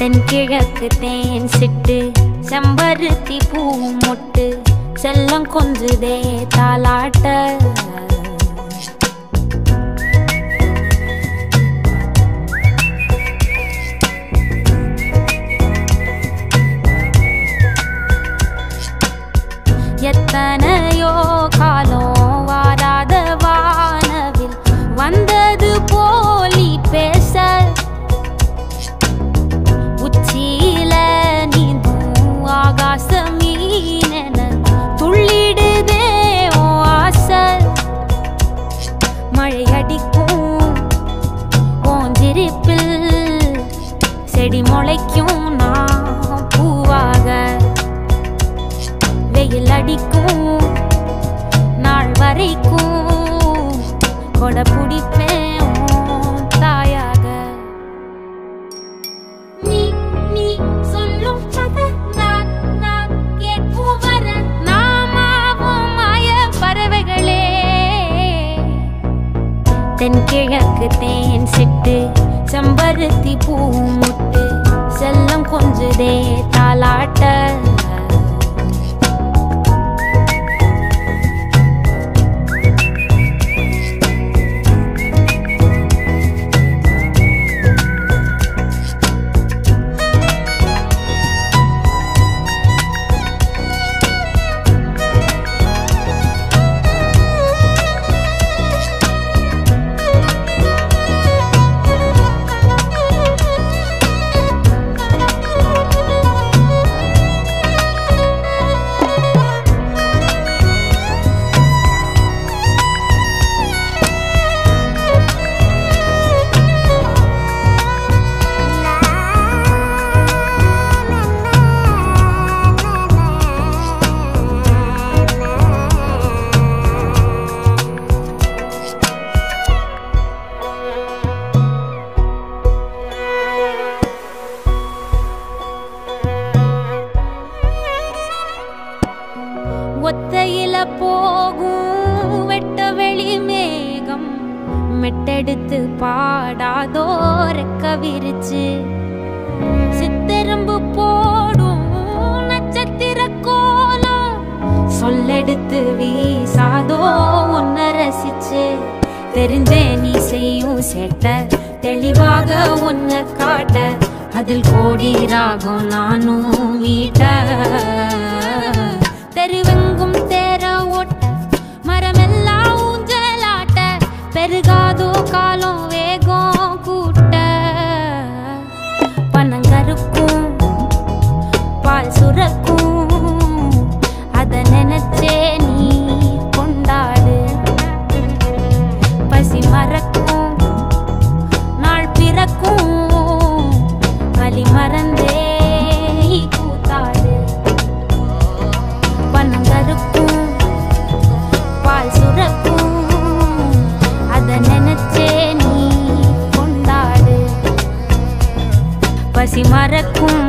தென்கிழக்கு தேன் சிட்டு செம்பருத்தி பூ மொட்டு செல்லம் கொஞ்சுதே தாலாட்ட எத்தனையோ காலம் வாராத வானவில் வந்தது போலி பேச உச்சியில நீந்தும் ஆகாச மீனென துள்ளிடுதே ஓ ஆசை மழை அடிக்கும் ஓஞ்சிரிப்பில் செடி முளைக்கும் நான் பூவாக வெயில் அடிக்கும் நாள் வரைக்கும் கொடை பிடிப்பேன் தாயாக நீ நீ சொல்லும் கதை நான் கேட்கும் வர நாமாவும் மாய பறவைகளே தென்கிழக்கு தேன் சிட்டு செம்பருத்தி பூ முட்டு செல்லம் கொஞ்சுதே தாலாட்ட ஒத்தையில போகும் வெட்ட வெளி மேகம் மெட்டெடுத்து பாடாதோ ரெக்க விரிச்சு சித்தெரும்பு போடும் நட்சத்திர கோலம் சொல்லெடுத்து வீசாதோ உன்னை ரசிச்சு தெரிஞ்சே நீ செய்யும் சேட்ட தெளிவாக உன்னை காட்ட அதில் கோடி ராகம் நானும் வீட்ட தெருவெங்கும் தேர ஓட்ட மரமெல்லாம் ஊஞ்சலாட்ட பெருகாதோ காலம் வேகம் கூட்ட பனங்கருக்கும் பால் சுரக்கும் அத நினைச்சே நீ கொண்டாடு பசி மறக்கும் நாள் பிறக்கும் வலி மறந்தே கூத்தாடு பனங்கருக்கும் பால் சுரக்கும் அத நினைச்சே நீ கொண்டாடு பசி மறக்கும்